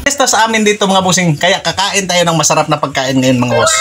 Pista sa amin dito mga bossing, kaya kakain tayo ng masarap na pagkain ngayon mga boss.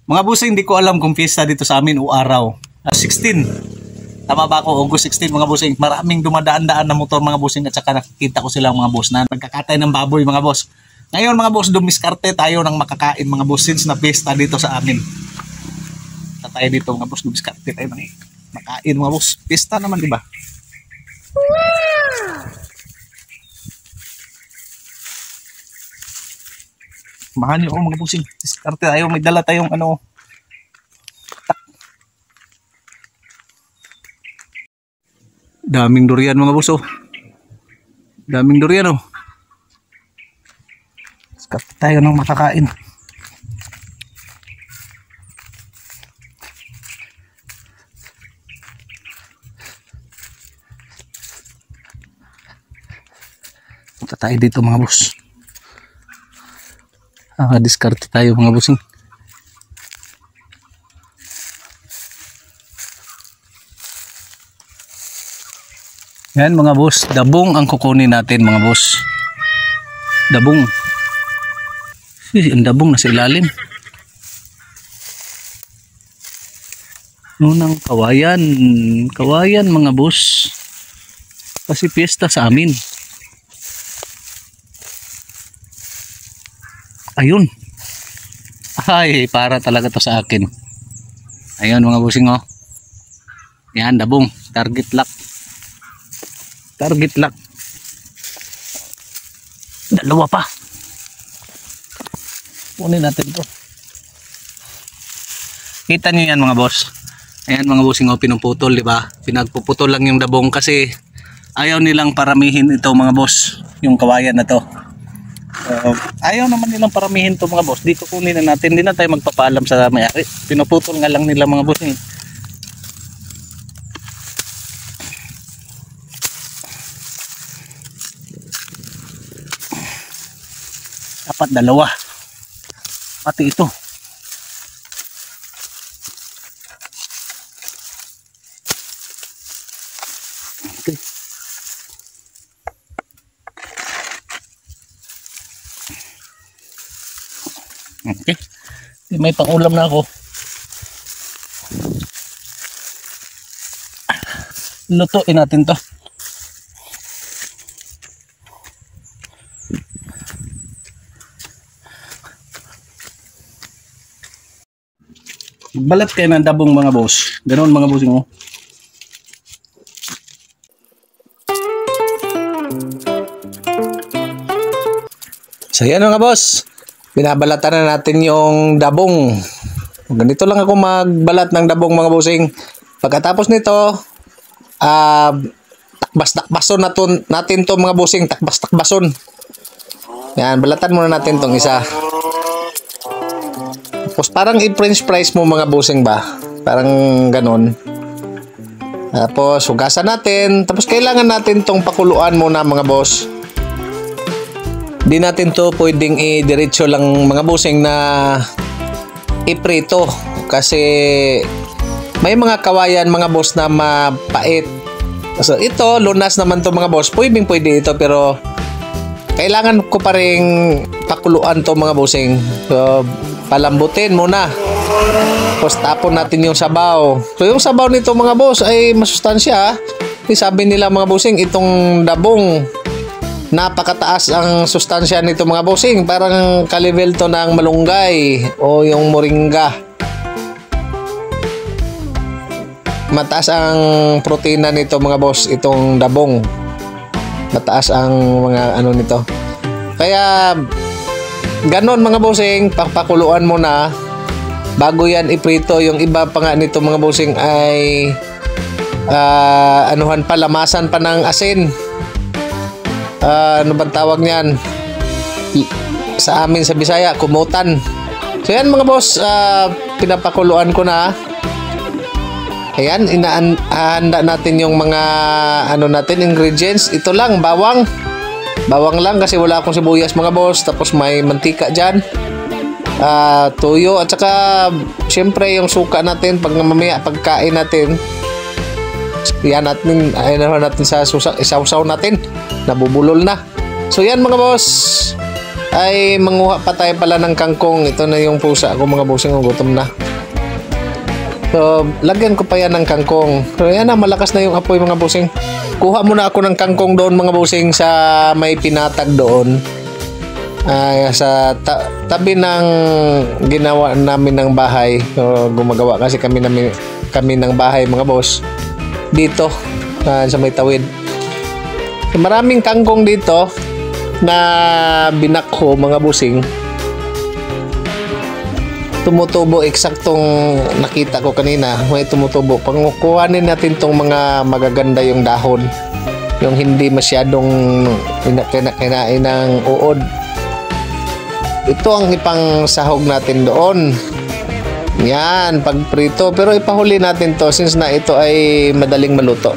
Mga bossing, hindi ko alam kung pista dito sa amin o araw. 16. Tama ba ako? August 16 mga bossing. Maraming dumadaan-daan na motor mga bossing at saka nakikita ko sila mga boss na nagkakatay ng baboy mga boss. Ngayon mga boss, dumiskarte tayo ng makakain mga boss since na pista dito sa amin. Tayo dito mga boss, dumiskarte tayo ng makain mga boss. Pista naman diba? Mahal niyo mga bossing. Diskarte tayo, may dala tayong ano. Daming durian mga boss oh. Daming durian oh. Diskarte tayo ng makakain. Punta tayo dito mga boss. Diskarte tayo mga bossing. Yan mga boss, dabong ang kukunin natin mga boss. Dabong. Ang dabong nasa ilalim. Nunang kawayan. Kawayan mga boss. Kasi piyesta sa amin. Ayun. Ay, para talaga to sa akin. Ayun mga bossing oh. Yan, dabong. Target lock. Target lock. Dalawa pa. Kunin natin to. Kita niyo yan mga boss. Ayan mga bossing oh, pinuputol, di ba? Pinagpuputol lang yung dabong kasi ayaw nilang paramihin ito mga boss, yung kawayan na to. Ayaw naman nilang paramihin to mga boss. Dito kunin na natin, hindi na tayo magpapaalam sa may-ari. Pinuputol nga lang nila mga boss. Dapat dalawa. Pati ito. Okay. Okay. May pangulam na ako. Lutuin natin to. Balat kayo ng dabong mga boss. Ganoon mga bossing mo. So yan mga boss. Binabalatan na natin yung dabong. Ganito lang ako magbalat ng dabong mga bossing. Pagkatapos nito, takbas-takbason natin to mga bossing. Takbas-takbason. Yan, balatan muna natin tong isa. Tapos parang i-french fries mo mga bossing ba? Parang ganon. Tapos hugasan natin. Tapos kailangan natin tong pakuluan muna mga boss. Di natin to pwedeng i-diretso lang mga bossing na iprito. Kasi may mga kawayan mga boss na mapait. So ito, lunas naman to mga boss. Pwede ito pero kailangan ko pa ring pakuluan to mga bossing. So palambutin muna. Tapos tapon natin yung sabaw. So yung sabaw nito mga boss ay masustansya. Sabi nila mga bossing, itong dabong napakataas ang sustansya nito mga bossing. Parang kalevel to ng malunggay o yung moringa. Mataas ang protina nito mga boss, itong dabong. Mataas ang mga ano nito. Kaya ganon mga bossing, pakuluan mo na bago yan iprito. Yung iba pa nga nito mga bossing ay anuhan pa, lamasan pa ng asin. Ano bang tawag niyan? Sa amin sa Bisaya, kumutan. So yan mga boss, pinapakuluan ko na. Ayan, inahanda natin yung mga ano natin, ingredients. Ito lang, bawang. Bawang lang kasi wala akong sibuyas mga boss. Tapos may mantika dyan, tuyo, at saka syempre yung suka natin pag mamaya pagkain natin. Yan natin, ayun natin sa isaw-saw natin. Nabubulol na. So yan mga boss. Ay manguha pa tayo pala ng kangkong. Ito na yung pusa ko mga bossing, gutom na. So lagyan ko pa yan ng kangkong. So yan na, malakas na yung apoy mga bossing. Kuha muna ako ng kangkong doon mga bossing sa may pinatag doon. Sa tabi ng ginawa namin ng bahay. So, gumagawa kasi kami ng bahay mga boss dito sa may tawid. So, maraming kangkong dito na binakho mga bossing. Tumutubo, eksaktong nakita ko kanina, may tumutubo. Pangukuhanin natin tong mga magaganda yung dahon, yung hindi masyadong kinain ng uod. Ito ang ipang sahog natin doon. Yan, pagprito. Pero ipahuli natin to since na ito ay madaling maluto.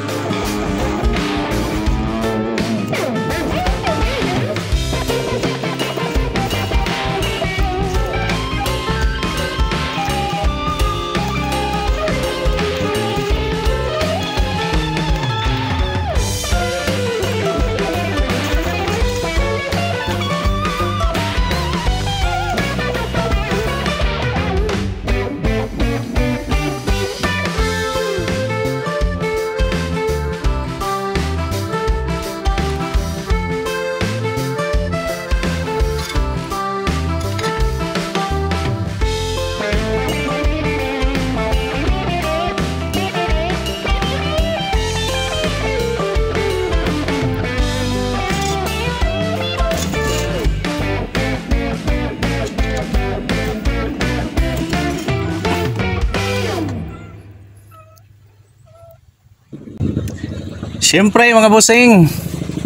Siyempre mga bossing,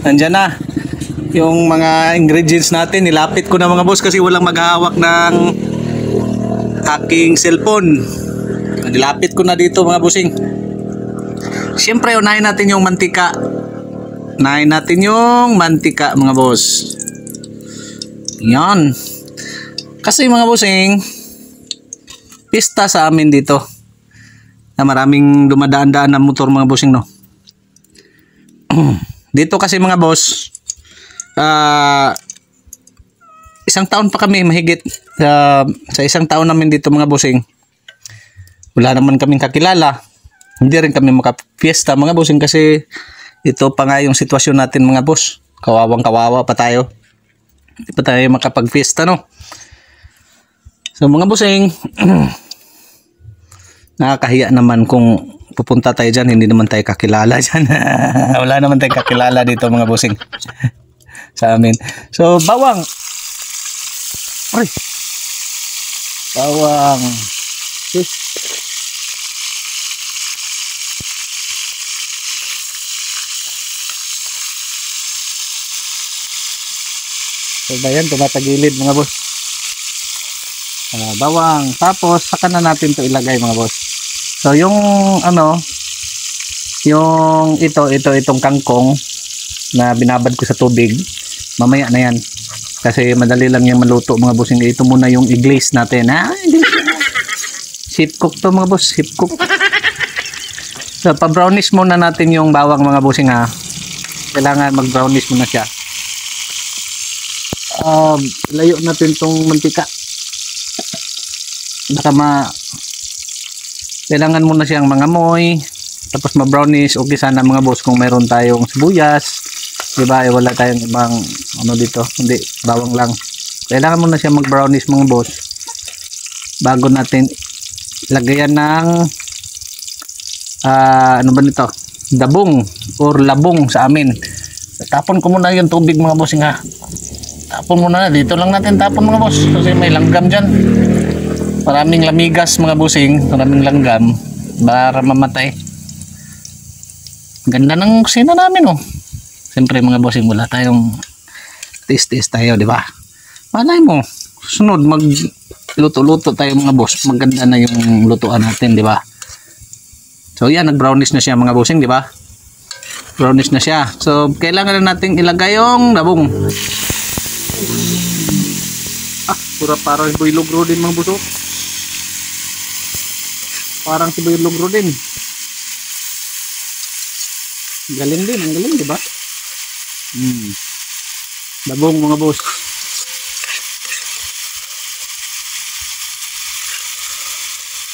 nandyan na yung mga ingredients natin. Nilapit ko na mga boss kasi walang maghahawak ng aking cellphone. Nilapit ko na dito mga bossing. Siyempre unahin natin yung mantika. Unahin natin yung mantika mga boss. Yan. Kasi mga bossing, pista sa amin dito na maraming dumadaan-daan na motor mga bossing, no. Dito kasi mga boss, isang taon pa kami mahigit. Sa isang taon namin dito mga bossing, wala naman kaming kakilala. Hindi rin kami makapiesta mga bossing kasi ito pa nga yung sitwasyon natin mga boss. Kawawang kawawa pa tayo. Hindi pa tayo makapagpiesta, no. So mga bossing, nakakahiya naman kung pupunta tayo dyan, hindi naman tayo kakilala dyan. Wala naman tayo kakilala dito mga bossing sa amin. So bawang, ay, bawang, so ba yan, tumatagilid mga boss. Bawang, tapos saka na natin to ilagay mga boss. So yung yung itong kangkong na binabad ko sa tubig, mamaya na yan. Kasi madali lang yung maluto mga bossing. Ito muna yung i-glaze natin. Sheet cook to mga boss, sheet cook. So pa-brownish muna natin yung bawang mga bossing ha. Kailangan mag-brownish muna siya. Layo natin tong mantika. Baka kailangan muna siyang mangamoy, tapos ma-brownish. Okay sana mga boss kung meron tayong sibuyas, diba? Wala tayong ibang dito, hindi, bawang lang. Kailangan muna siya mag-brownish mga boss bago natin lagayan ng ano ba nito, dabong or labong sa amin. Tapon ko muna yung tubig mga boss nga. Tapon muna na, dito lang natin tapon mga boss kasi may langgam dyan. Maraming lamigas mga bossing, maraming langgam para mamatay. Ganda ng kusina namin, oh. Siyempre mga bossing, wala tayong taste tayo, di ba? Malay mo, sunod magluto-luto tayo mga boss. Maganda na yung lutuan natin, di ba? So yan, nag-brownish na siya mga bossing, di ba? Brownish na siya. So kailangan na nating ilagay yung labong. Pura parang siboy lugro din mga buso. Parang siboy lugro din. Galing din, ang galing, di ba? Dabong mga boss.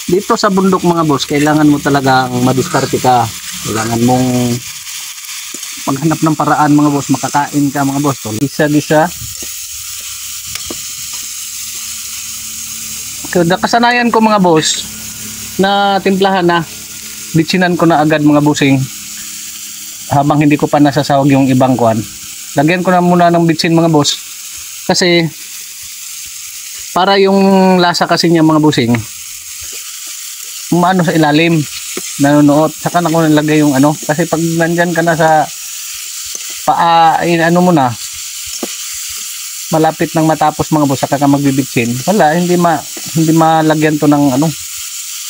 Dito sa bundok mga boss, kailangan mo talaga madiskarte ka. Kailangan mong maghanap ng paraan mga boss, makakain ka mga boss. So, gisa-gisa. So, kasanayan ko mga boss na timplahan na, bitsinan ko na agad mga bossing habang hindi ko pa nasasawag yung ibang kwan. Lagyan ko na muna ng bitsin mga boss kasi para yung lasa kasi niya mga bossing maano sa ilalim, nanonood. Saka na ko nilagay yung ano, kasi pag nandyan ka na sa ano mo na, malapit nang matapos mga boss, saka ka magbibitsin, wala, hindi malagyan to ng ano.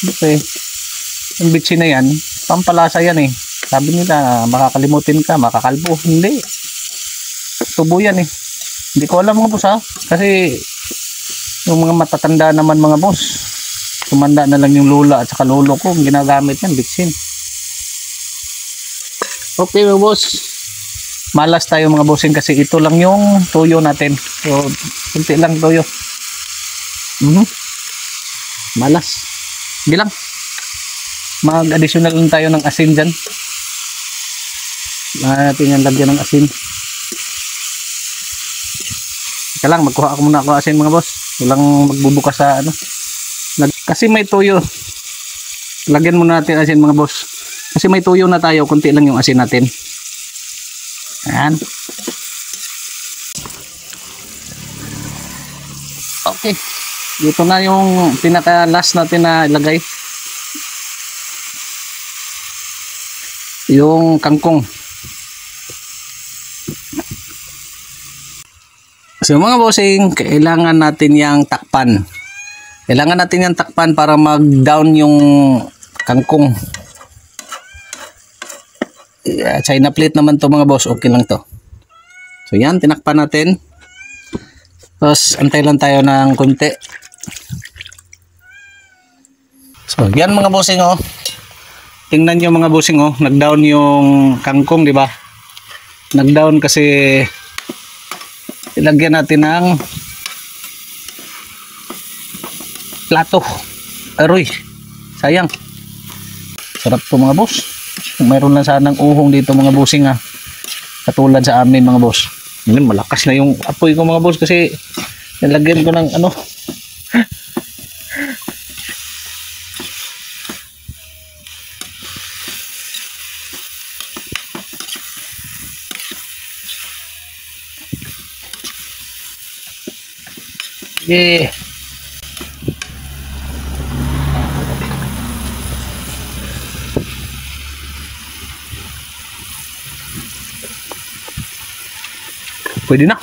Okay, yung bitsin na yan, pampalasa yan eh. Sabi nila, makakalimutin ka, makakalbo. Hindi, tubo yan eh. Hindi ko alam mga boss ha, kasi yung mga matatanda naman mga boss, tumanda na lang yung lula at saka lolo ko, ginagamit yan, bitsin. Okay mga boss, malas tayo mga bossing kasi ito lang yung tuyo natin. So, kunti lang tuyo. Malas. Hindi lang. Mag-additional lang tayo ng asin dyan. Natin yung lagyan ng asin. Ika lang, magkuha ako muna ako asin mga boss. Walang magbubukas sa ano. Kasi may tuyo. Lagyan muna natin asin mga boss. Kasi may tuyo na tayo, kunti lang yung asin natin. Ayan. Okay. Dito na yung pinaka last natin na ilagay. Yung kangkong. So mga bossing, kailangan natin yung takpan. Kailangan natin yung takpan para mag-down yung kangkong. China plate naman to mga boss, okay lang to. So yan, tinakpan natin. Tapos antay lang tayo ng konti. So yan mga bossing oh. Tingnan nyo mga bossing oh, nag-down yung kangkong, di ba? Nag-down kasi ilagyan natin ng plato. Aroy, sayang. Sarap to mga boss. Kung mayroon lang sanang uhong dito mga bossing ha, katulad sa amin mga boss. Malakas na yung apoy ko mga boss kasi nilagyan ko ng ano. Yeah. Pwede na.